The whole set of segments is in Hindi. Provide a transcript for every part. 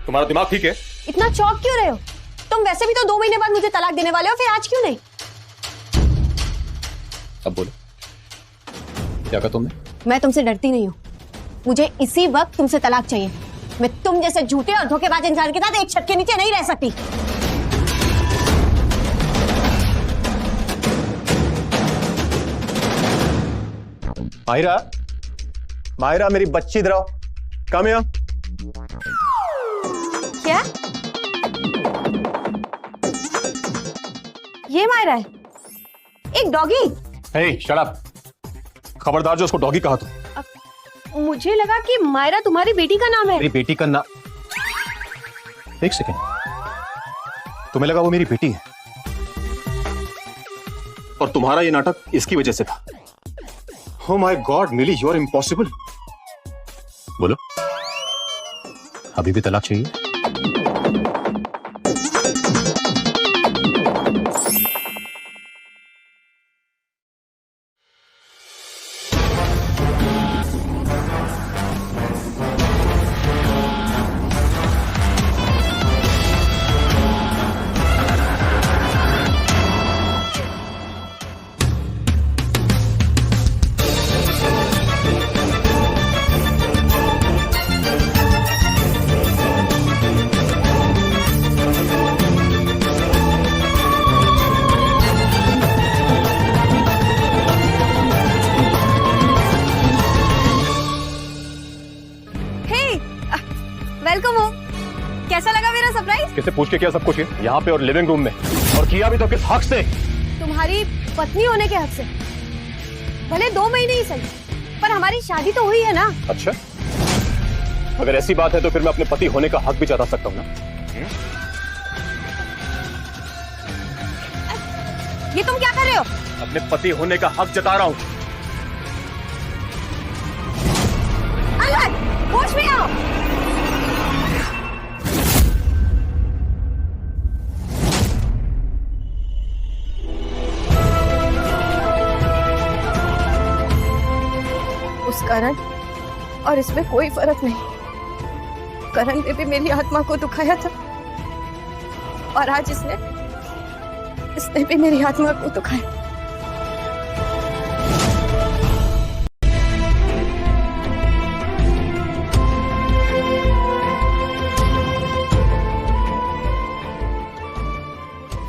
तुम्हारा दिमाग ठीक है? इतना चौंक क्यों रहे हो? तुम वैसे भी तो 2 महीने बाद मुझे तलाक देने वाले हो, फिर आज क्यों नहीं? अब बोलो, क्या कहा तुमने? मैं तुमसे डरती नहीं हूँ। मुझे इसी वक्त तुमसे तलाक चाहिए। मैं तुम जैसे झूठे और धोखेबाज इंसान के साथ एक छत के नीचे नहीं रह सकती। माहिरा, माहिरा मेरी बच्ची इधर आओ। Come here. क्या? ये मायरा है? एक डॉगी? हे, शट अप। खबरदार जो उसको डॉगी कहा तुम। मुझे लगा कि मायरा तुम्हारी बेटी का नाम है। मेरी बेटी का नाम? एक सेकेंड, तुम्हें लगा वो मेरी बेटी है और तुम्हारा ये नाटक इसकी वजह से था। Oh my God, Mili, you are impossible. बोलो, अभी भी तलाक चाहिए? वेलकम हो। कैसा लगा मेरा सरप्राइज? किससे पूछ के किया सब कुछ? यहाँ पे और लिविंग रूम में, और किया भी तो किस हक से? तुम्हारी पत्नी होने के हक से। भले 2 महीने ही सही, पर हमारी शादी तो हुई है ना। अच्छा, अगर ऐसी बात है तो फिर मैं अपने पति होने का हक भी जता सकता हूँ ना। ये तुम क्या कर रहे हो? अपने पति होने का हक जता रहा हूँ। अलग, होश में आओ। उस करण और इसमें कोई फर्क नहीं। करण ने भी मेरी आत्मा को दुखाया था और आज इसने भी मेरी आत्मा को दुखाया।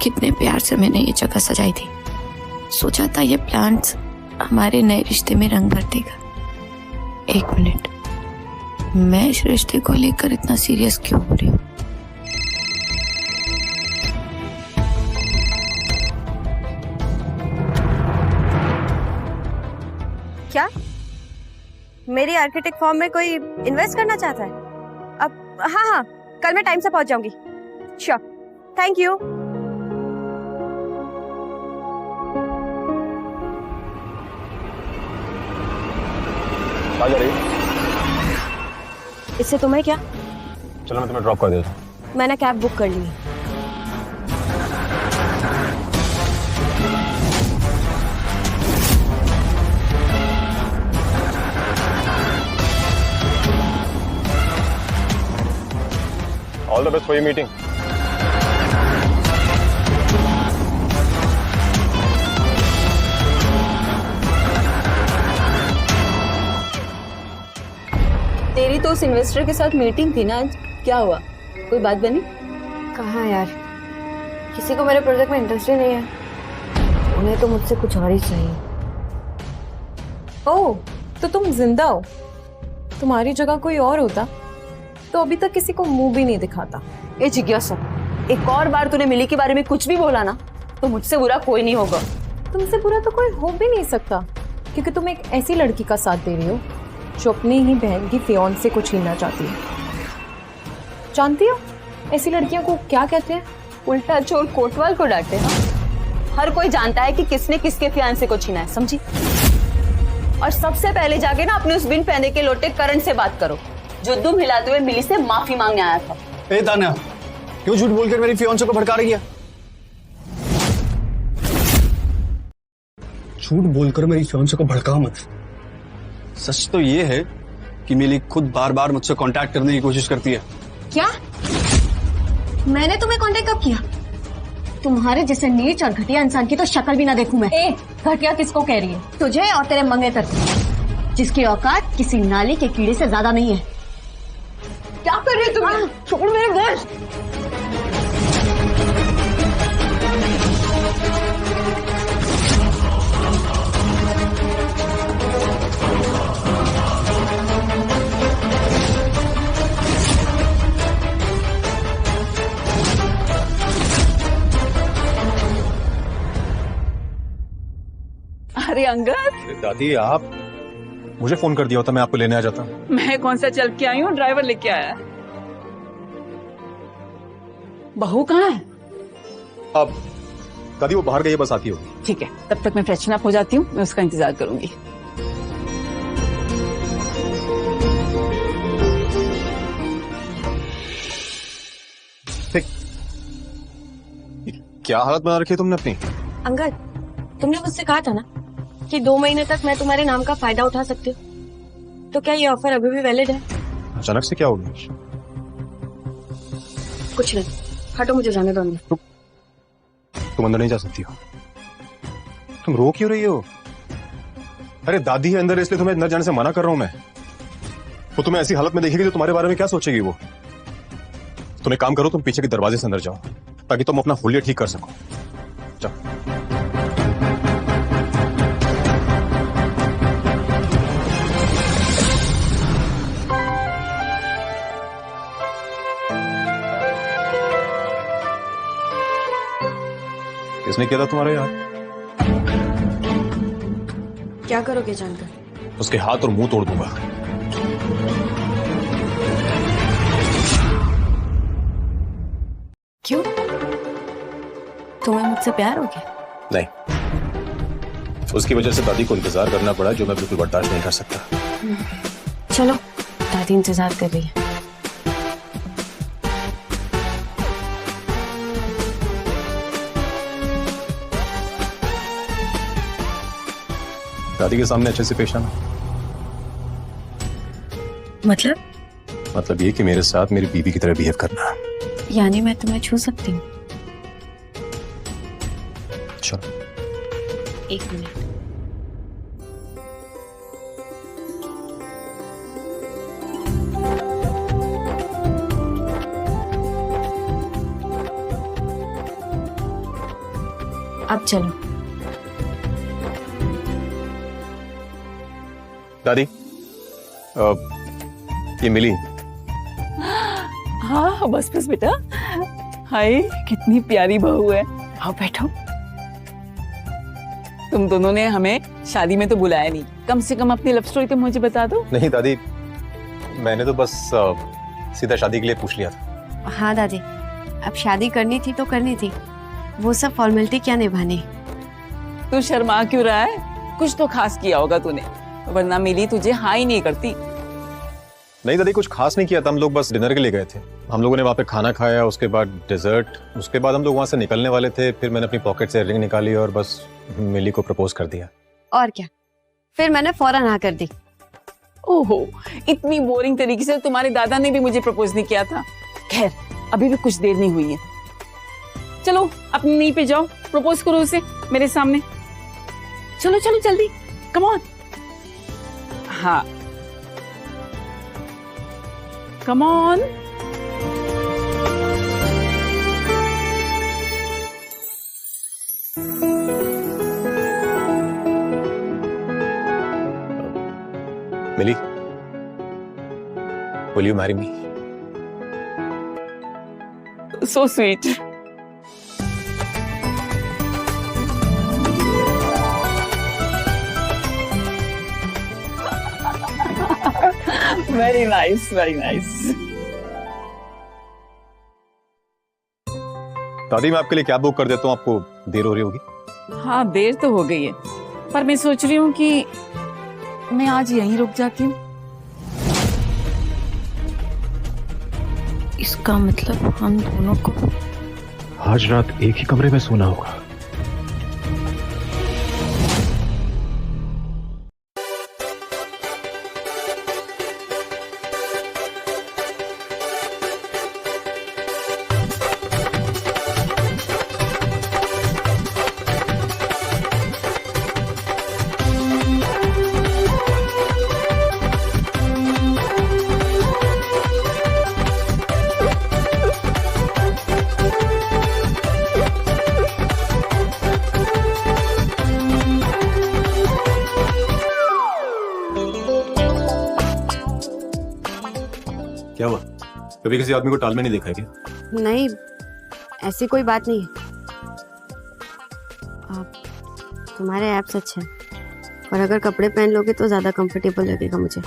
कितने प्यार से मैंने ये जगह सजाई थी। सोचा था ये प्लांट्स हमारे नए रिश्ते में रंग भर देगा। एक मिनट, मैं इस रिश्ते को लेकर इतना सीरियस क्यों हो रही हूँ? क्या मेरी आर्किटेक्ट फॉर्म में कोई इन्वेस्ट करना चाहता है? अब हाँ, कल मैं टाइम से पहुंच जाऊंगी। Sure, thank you. आ जा रही? इससे तुम्हें क्या? चलो मैं तुम्हें ड्रॉप कर देता हूँ। मैंने कैब बुक कर ली है। All the best for your meeting. तेरी तो उस इन्वेस्टर के साथ मीटिंग थी ना आज, क्या हुआ? कोई बात बनी? कहाँ यार, किसी को मेरे प्रोजेक्ट में इंटरेस्ट ही नहीं है। उन्हें तो मुझसे कुछ और ही चाहिए। ओह, तो तुम जिंदा हो। तुम्हारी जगह कोई और होता तो अभी तक किसी को मुंह भी नहीं दिखाता। ए जिज्ञासा, एक और बार तूने मिली के बारे में कुछ भी बोला ना तो मुझसे बुरा कोई नहीं होगा। तुमसे बुरा तो कोई हो भी नहीं सकता, क्योंकि तुम एक ऐसी लड़की का साथ दे रही हो जो अपनी ही बहन की फियांसे को छीनना चाहती है। जानती हो ऐसी लड़कियों को क्या कहते हैं? उल्टा चोर कोतवाल को डांटे। हर कोई जानता है कि किसने किसके फियांसे को छीना है, समझी? और सबसे पहले जाके ना अपने उस बिन पहने के लोटे करण से बात करो जो दुम हिलाते हुए मिली से माफी मांगने आया था। ए तान्या, क्यों झूठ बोलकर मेरी फियांसे को भड़का रही है? झूठ बोलकर मेरी फियांसे को भड़का मत। सच तो ये है कि मिली खुद बार बार मुझसे कांटेक्ट करने की कोशिश करती है, क्या? मैंने तुम्हें कांटेक्ट कब किया? तुम्हारे जैसे नीच और घटिया इंसान की तो शक्ल भी ना देखूं मैं। ए, घटिया किसको कह रही है? तुझे और तेरे मंगेतर को, जिसकी औकात किसी नाली के कीड़े से ज्यादा नहीं है। क्या कर रही तुम? छोड़ मेरे बस। अरे अंगद, दादी आप मुझे फोन कर दिया होता, मैं आपको लेने आ जाता। मैं कौन सा चल के आई हूँ, ड्राइवर लेके आया है। बहू कहाँ है? अब दादी वो बाहर गई है, बस आती होगी। ठीक है, तब तक मैं फ्रेशन अप हो जाती हूँ, मैं उसका इंतजार करूंगी। ठीक। क्या हालत बना रखी है तुमने अपनी? अंगद, तुमने मुझसे कहा था ना कि 2 महीने तक मैं तुम्हारे नाम का फायदा उठा सकती हूँ, तो क्या ये ऑफर अभी भी वैलिड है? अचानक से क्या हो गया? कुछ नहीं, हटो, मुझे जाने दो अंदर। तुम अंदर नहीं जा सकती हो। तुम रो क्यों रही हो? अरे दादी है अंदर, इसलिए तुम्हें अंदर जाने से मना कर रहा हूं मैं। वो तुम्हें ऐसी हालत में देखेगी तो तुम्हारे बारे में क्या सोचेगी वो? तुम एक काम करो, तुम पीछे के दरवाजे से अंदर जाओ ताकि तुम अपना हुलिया ठीक कर सको। जाओ। किसने किया था तुम्हारे यार? क्या करोगे जानकर? उसके हाथ और मुंह तोड़ दूंगा। क्यों? तुम्हें मुझसे प्यार हो गया? नहीं, उसकी वजह से दादी को इंतजार करना पड़ा, जो मैं बिल्कुल बर्दाश्त नहीं कर सकता। चलो, दादी इंतजार कर रही है। दादी के सामने अच्छे से पेश आना। मतलब ये कि मेरे साथ मेरी बीवी की तरह बिहेव करना। यानी मैं तुम्हें छू सकती हूँ? चलो। 1 मिनट। अब चलो। दादी, ये मिली। हाँ बस बस बेटा। हाय, कितनी प्यारी बहू है। आओ बैठो। तुम दोनों ने हमें शादी में तो बुलाया नहीं, कम से कम अपनी लव स्टोरी तो मुझे बता दो। नहीं दादी, मैंने तो बस सीधा शादी के लिए पूछ लिया था। हाँ दादी, अब शादी करनी थी तो करनी थी, वो सब फॉर्मेलिटी क्या निभानी। तू शर्मा क्यों रहा है? कुछ तो खास किया होगा तूने, वरना मिली तुझे हाँ ही नहीं करती। नहीं दादी, कुछ खास नहीं किया था, हम लोग बस डिनर के लिए गए थे। हम लोगों ने वहाँ पे खाना खाया, उसके बाद डेजर्ट, उसके बाद हम लोग वहाँ से निकलने वाले थे। फिर मैंने अपनी पॉकेट से रिंग निकाली और बस मिली को प्रपोज कर दिया। और क्या, फिर मैंने फौरन हाँ कर दी। ओहो, इतनी बोरिंग तरीके से तुम्हारे दादा ने भी मुझे प्रपोज नहीं किया था। खैर, अभी भी कुछ देर नहीं हुई है। चलो अपनी नींव पे जाओ, प्रपोज करो उसे मेरे सामने। चलो चलो जल्दी, कम ऑन। हाँ, come on. Mili, will you marry me? So sweet. Very nice, very nice. दादी, मैं आपके लिए कैब बुक कर देता हूँ, आपको देर हो रही होगी। हाँ, देर तो हो गई है, पर मैं सोच रही हूँ कि मैं आज यहीं रुक जाती हूँ। इसका मतलब हम दोनों को आज रात एक ही कमरे में सोना होगा। कभी किसी आदमी को टाल में नहीं देखा है क्या? नहीं, ऐसी कोई बात नहीं है। तुम्हारे एब्स अच्छे हैं, और अगर कपड़े पहन लोगे तो ज्यादा कंफर्टेबल लगेगा मुझे।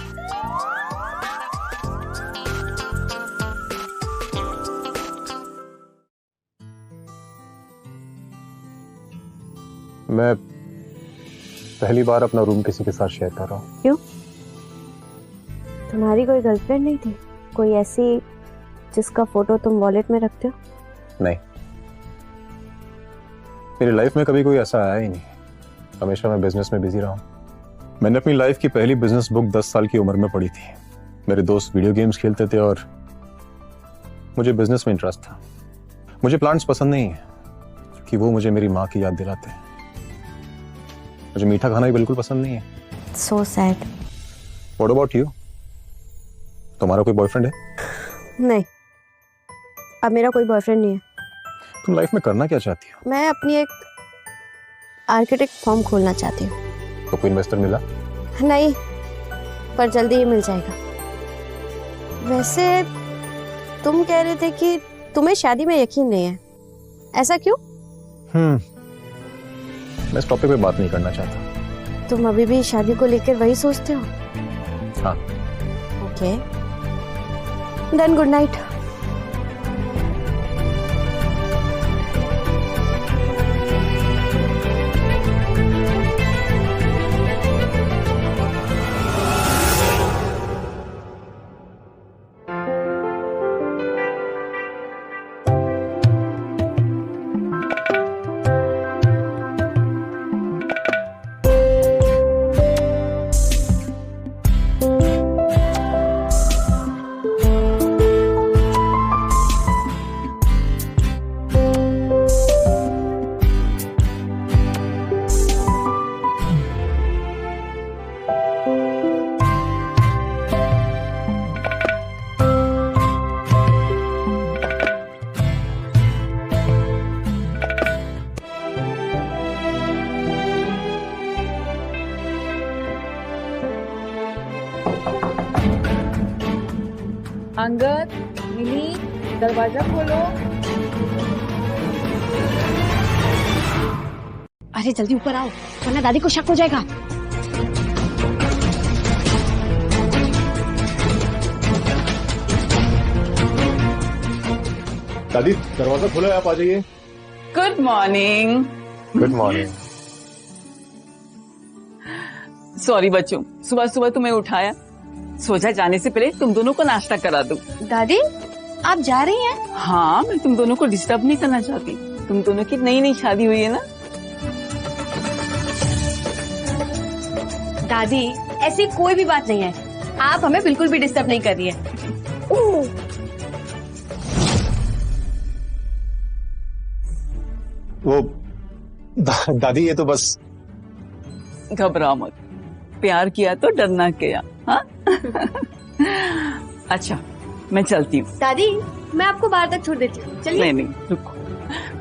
मैं पहली बार अपना रूम किसी के साथ शेयर कर रहा हूँ। क्यों? तुम्हारी कोई गर्लफ्रेंड नहीं थी? कोई ऐसी जिसका फोटो तुम वॉलेट में रखते हो? नहीं, मेरी लाइफ में कभी कोई ऐसा आया ही नहीं। हमेशा मैं बिजनेस में बिजी रहा हूँ। मैंने अपनी लाइफ की पहली बिजनेस बुक 10 साल की उम्र में पढ़ी थी। मेरे दोस्त वीडियो गेम्स खेलते थे और मुझे बिजनेस में इंटरेस्ट था। मुझे प्लांट्स पसंद नहीं है कि वो मुझे मेरी माँ की याद दिलाते हैं। मुझे मीठा खाना भी बिल्कुल पसंद नहीं है। So sad. What about you? तुम्हारा कोई बॉयफ्रेंड है? नहीं, अब मेरा कोई बॉयफ्रेंड नहीं है। तुम लाइफ में करना क्या चाहती हो? मैं अपनी एक आर्किटेक्ट फॉर्म खोलना चाहती हूँ। तो कोई इन्वेस्टर मिला? नहीं, पर जल्दी ही मिल जाएगा। वैसे तुम कह रहे थे कि तुम्हें शादी में यकीन नहीं है, ऐसा क्यों? मैं इस टॉपिक पे बात नहीं करना चाहता। तुम अभी भी शादी को लेकर वही सोचते हो? हाँ। Okay, then good night. Angad, Mini, दरवाजा खोलो। अरे जल्दी ऊपर आओ, वरना दादी को शक हो जाएगा। दादी, दरवाजा खोला है, आप आ जाइए। Good morning. Good morning. Sorry बच्चों, सुबह सुबह तुम्हें उठाया। सोचा जाने से पहले तुम दोनों को नाश्ता करा दूं। दादी, आप जा रही हैं? हाँ, मैं तुम दोनों को डिस्टर्ब नहीं करना चाहती। तुम दोनों की नई नई शादी हुई है ना। दादी, ऐसी कोई भी बात नहीं है, आप हमें बिल्कुल भी डिस्टर्ब नहीं कर रही है। वो दादी, ये तो बस। घबराओ मत, प्यार किया तो डरना क्या। हाँ? अच्छा, मैं चलती हूँ। दादी, मैं आपको बाहर तक छोड़ देती हूँ, चलिए। नहीं, रुको।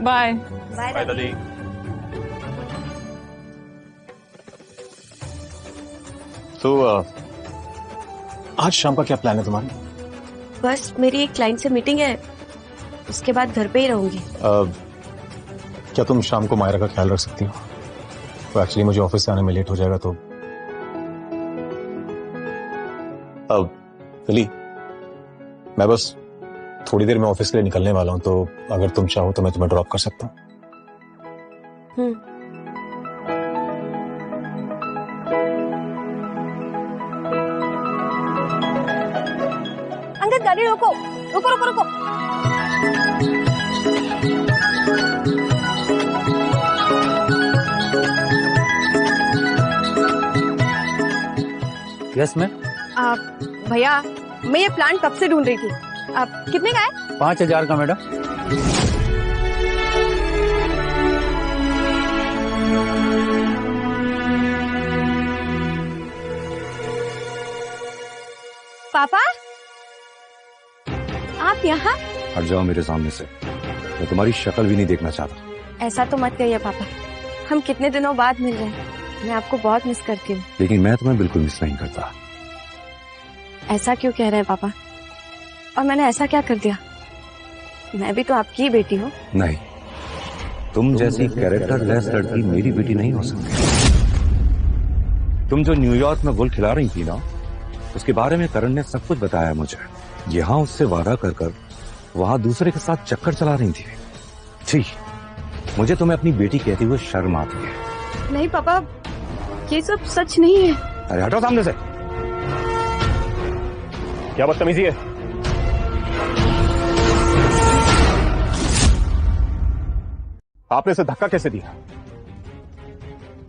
बाय। बाय दादी। तो आज शाम का क्या प्लान है तुम्हारा? बस मेरी एक क्लाइंट से मीटिंग है, उसके बाद घर पे ही रहूंगी। क्या तुम शाम को मायरा का ख्याल रख सकती हो? तो एक्चुअली मुझे ऑफिस से आने में लेट हो जाएगा, तो चली, मैं बस थोड़ी देर में ऑफिस के लिए निकलने वाला हूँ, तो अगर तुम चाहो तो मैं तुम्हें ड्रॉप कर सकता हूँ। अंकल, गाड़ी रोको, रुको रुको रुको। Yes ma'am. भैया, मैं ये प्लांट कब से ढूंढ रही थी। आप कितने का है? 5000 का मैडम। पापा, आप यहाँ? हट जाओ मेरे सामने से, मैं तुम्हारी शक्ल भी नहीं देखना चाहता। ऐसा तो मत कहिए पापा, हम कितने दिनों बाद मिल रहे हैं, मैं आपको बहुत मिस करती हूँ। लेकिन मैं तुम्हें बिल्कुल मिस नहीं करता। ऐसा क्यों कह रहे हैं पापा? और मैंने ऐसा क्या कर दिया? मैं भी तो आपकी ही बेटी हूँ। नहीं, तुम जैसी कैरेक्टर लेस लड़की मेरी बेटी नहीं हो सकती। तुम जो न्यूयॉर्क में गुल खिला रही थी ना, उसके बारे में करण ने सब कुछ बताया मुझे। यहाँ उससे वादा कर कर वहां दूसरे के साथ चक्कर चला रही थी। छी, मुझे तुम्हें अपनी बेटी कहते हुए शर्म आती है। नहीं पापा, ये सब सच नहीं है। अरे हटो सामने से। क्या बदतमीजी है? आपने इसे धक्का कैसे दिया?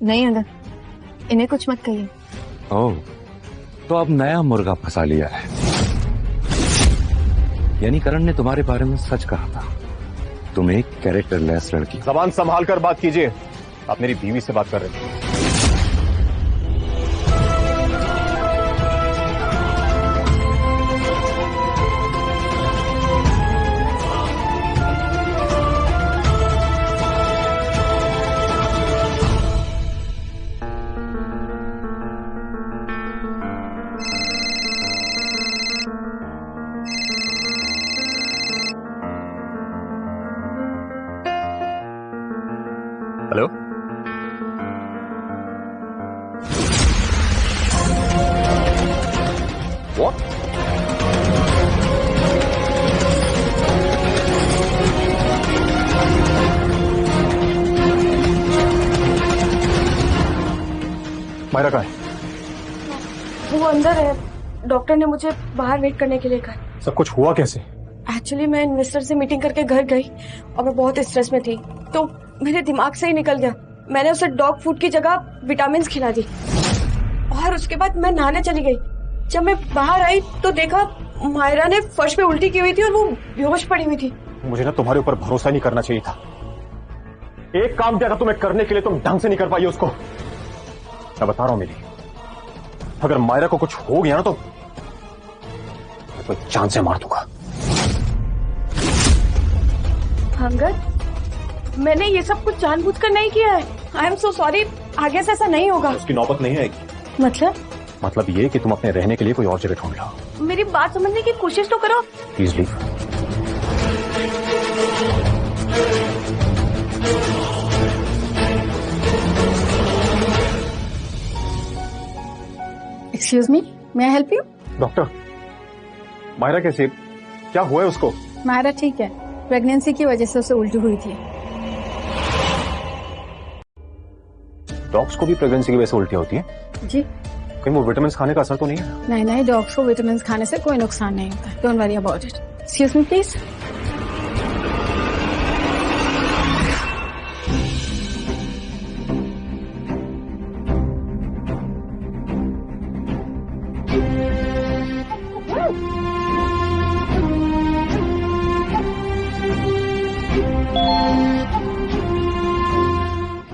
नहीं अगर इन्हें कुछ मत कहिए। ओह, तो अब नया मुर्गा फंसा लिया है। यानी करण ने तुम्हारे बारे में सच कहा था, तुम एक कैरेक्टर लेस लड़की। जबान संभाल कर बात कीजिए, आप मेरी बीवी से बात कर रहे थे। Hello, what? मायरा कहाँ है? वो अंदर है। डॉक्टर ने मुझे बाहर वेट करने के लिए कहा। सब कुछ हुआ कैसे? एक्चुअली मैं इन्वेस्टर से मीटिंग करके घर गई और मैं बहुत स्ट्रेस में थी, तो मेरे दिमाग से ही निकल गया। मैंने उसे डॉग फूड की जगह विटामिन खिला दी और उसके बाद मैं नहाने चली गई। जब मैं बाहर आई तो देखा मायरा ने फर्श पे उल्टी की हुई थी और वो बेहोश पड़ी हुई थी। मुझे ना तुम्हारे ऊपर भरोसा नहीं करना चाहिए था। एक काम दिया था तुम्हें करने के लिए, तुम ढंग से नहीं कर पाई उसको। मैं बता रहा हूं मिली, अगर मायरा को कुछ हो गया ना तो मैं तो जान से मार दूंगा। अंगद, मैंने ये सब कुछ जानबूझकर नहीं किया है। आई एम सो सॉरी, आगे से ऐसा नहीं होगा। उसकी नौबत नहीं आएगी। मतलब ये कि तुम अपने रहने के लिए कोई और जगह ढूंढ लो। मेरी बात समझने की कोशिश तो करो। Please leave. Excuse me, may I help you? Doctor, Myra कैसे? क्या हुआ है उसको? मायरा ठीक है, प्रेगनेंसी की वजह से उसे उल्टी हुई थी। डॉग्स को भी प्रेगनेंसी की वजह से उल्टियां होती हैं? जी। कहीं वो विटामिन खाने का असर तो नहीं है? नहीं नहीं, डॉग्स को विटामिन खाने से कोई नुकसान नहीं होता। Don't worry about it. Excuse me please.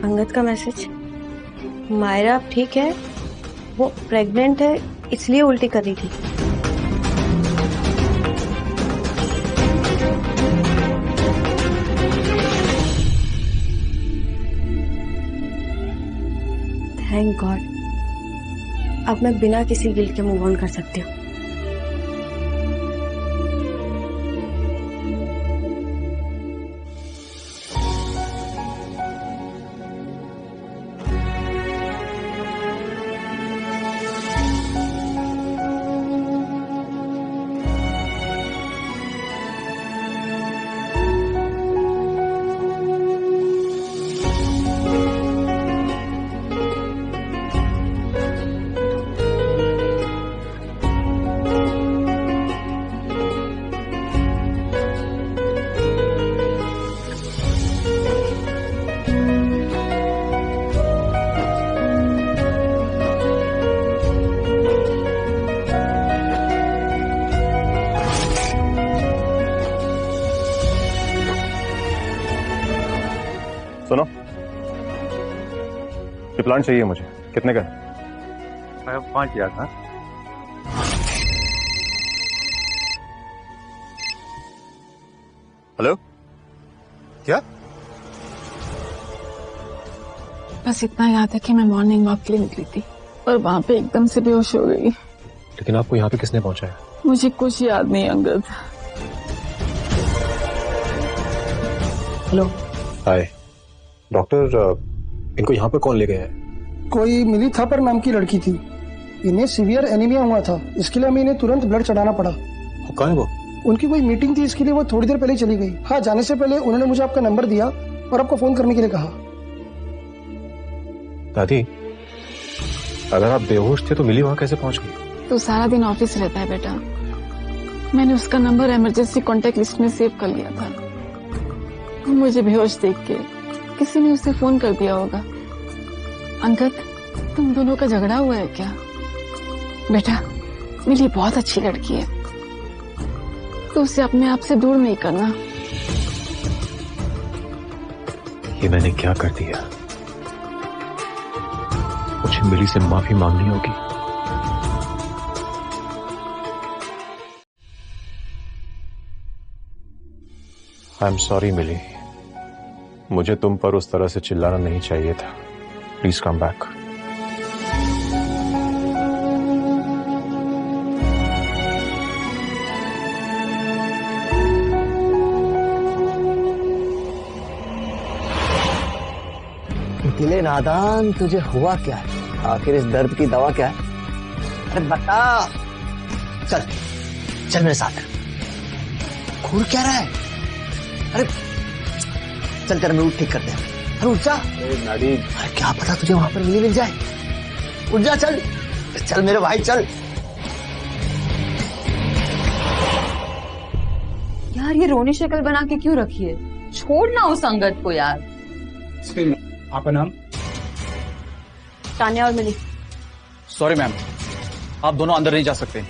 Angad का मैसेज। मायरा अब ठीक है, वो प्रेग्नेंट है इसलिए उल्टी कर रही थी। थैंक गॉड, अब मैं बिना किसी गिल्ट के मूव ऑन कर सकती हूँ। सुनो, ये प्लांट चाहिए मुझे। कितने का? 5,000 था। हेलो, क्या? बस इतना याद है कि मैं मॉर्निंग वॉक के लिए निकली थी और वहां पे एकदम से बेहोश हो गई। लेकिन आपको यहाँ पे किसने पहुंचाया? मुझे कुछ याद नहीं अंगद। हेलो। हाय डॉक्टर, इनको यहाँ पे कौन ले गया है? कोई मिली थापर नाम की लड़की थी। इन्हें सीवियर एनीमिया हुआ था, इसके लिए हमें इन्हें तुरंत ब्लड चढ़ाना पड़ा। कौन है वो? उनकी कोई मीटिंग थी, इसके लिए वो थोड़ी देर पहले चली गई। हाँ, जाने से पहले उन्होंने मुझे आपका नंबर दिया और आपको फोन करने के लिए कहा। दादी, अगर आप बेहोश थे तो मिली वहां कैसे पहुंच गई? तो सारा दिन ऑफिस रहता है बेटा। मैंने उसका नंबर इमरजेंसी कांटेक्ट लिस्ट में सेव कर लिया था। मुझे बेहोश देख के किसी ने उसे फोन कर दिया होगा। अंगद, तुम दोनों का झगड़ा हुआ है क्या? बेटा, मिली बहुत अच्छी लड़की है, तो उसे अपने आप से दूर नहीं करना। ये मैंने क्या कर दिया? मुझे मिली से माफी मांगनी होगी। आई एम सॉरी मिली, मुझे तुम पर उस तरह से चिल्लाना नहीं चाहिए था। Please come back. नुकीले नादान, तुझे हुआ क्या है? आखिर इस दर्द की दवा क्या है? अरे बता। चल चल मेरे साथ। घूर क्या रहा है? अरे चल तेरा मूड ठीक करते हैं। अरे उठ जा। अरे क्या पता तुझे वहां पर मिल जाए। उठ जा, चल चल मेरे भाई, चल। यार ये रोनी शक्ल बना के क्यों रखी है? छोड़ना उस अंगद को यार। आपका नाम? तान्या और मिली। सॉरी मैम, आप दोनों अंदर नहीं जा सकते।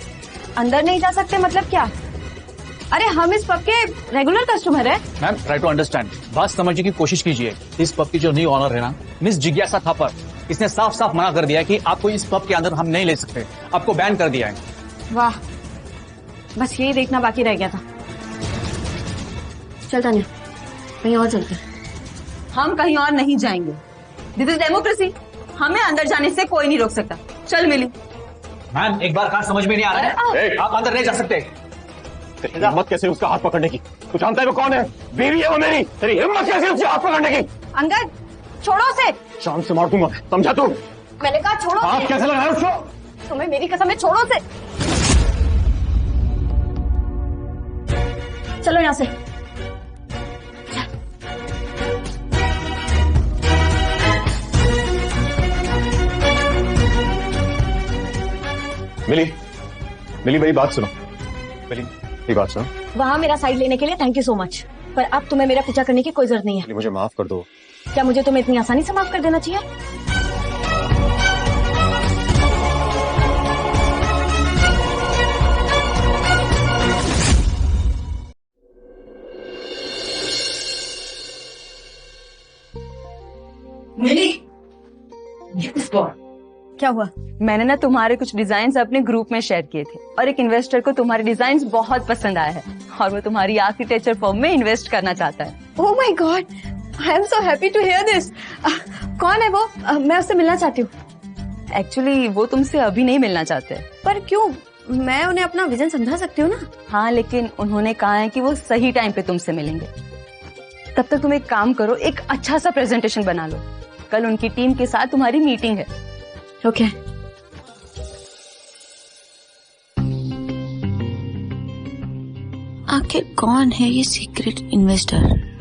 अंदर नहीं जा सकते मतलब क्या? अरे हम इस पब के रेगुलर कस्टमर है। मैम ट्राई टू अंडरस्टैंड, बात समझने की कोशिश कीजिए। इस पब की जो न्यू ऑनर है ना, मिस जिज्ञासा थापर, इसने साफ साफ मना कर दिया है कि आपको इस पब के अंदर हम नहीं ले सकते। आपको बैन कर दिया है। वाह, बस यही देखना बाकी रह गया था। चल तान्या, कहीं और चलते हैं। हम कहीं और नहीं जाएंगे। This is democracy. हमें अंदर जाने से कोई नहीं रोक सकता। चल मिली। मैम एक बार कहा समझ में नहीं आ रहा है? आप अंदर नहीं जा सकते। तेरी हिम्मत कैसे उसका हाथ पकड़ने की? तू जानता है वो कौन है? बीवी है वो मेरी। तेरी हिम्मत कैसे उसके हाथ पकड़ने की? अंगद, छोड़ो से। शाम से मार दूंगा, समझा तू? मैंने कहा छोड़ो। हाथ कैसे लगाया उसको? तुम्हें मेरी कसम है, छोड़ो से। चलो यहाँ से। मिली, मिली मेरी बात सुनो। मिली मेरी बात सुनो। वहाँ मेरा साइड लेने के लिए थैंक यू सो मच, पर अब तुम्हें मेरा पीछा करने की कोई जरूरत नहीं है। मुझे माफ कर दो। क्या मुझे तुम्हें इतनी आसानी से माफ कर देना चाहिए? मिली, क्या हुआ? मैंने ना तुम्हारे कुछ डिजाइन अपने ग्रुप में शेयर किए थे और एक इन्वेस्टर को तुम्हारे डिजाइन बहुत पसंद आया है और वो तुम्हारी आर्किटेक्चर फर्म में इन्वेस्ट करना चाहता है। Oh my God, I am so happy to hear this. कौन है वो? मैं उससे मिलना चाहती हूँ। एक्चुअली वो तुमसे अभी नहीं मिलना चाहते। पर क्यों? मैं उन्हें अपना विजन समझा सकती हूँ ना। हाँ, लेकिन उन्होंने कहा है कि वो सही टाइम पे तुमसे मिलेंगे। तब तक तुम एक काम करो, एक अच्छा सा प्रेजेंटेशन बना लो। कल उनकी टीम के साथ तुम्हारी मीटिंग है। ओके। आखिर कौन है ये secret investor?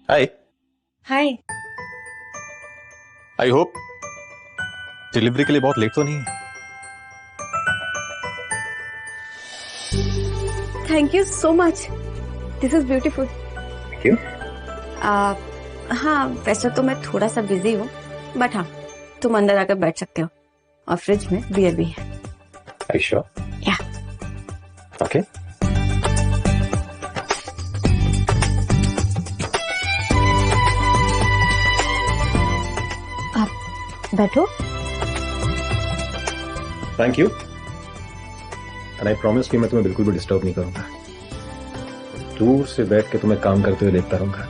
Hi. Hi. I hope delivery के लिए बहुत लेट तो नहीं है? Thank you so much, this is beautiful. क्यों? हाँ, वैसे तो मैं थोड़ा सा बिजी हूँ, बट हाँ, तुम अंदर आकर बैठ सकते हो और फ्रिज में बियर भी है। Are you sure? Yeah. Okay. बैठो। Thank you and I promise कि मैं तुम्हें बिल्कुल भी डिस्टर्ब नहीं करूंगा। दूर से बैठ के तुम्हें काम करते हुए देखता रहूंगा।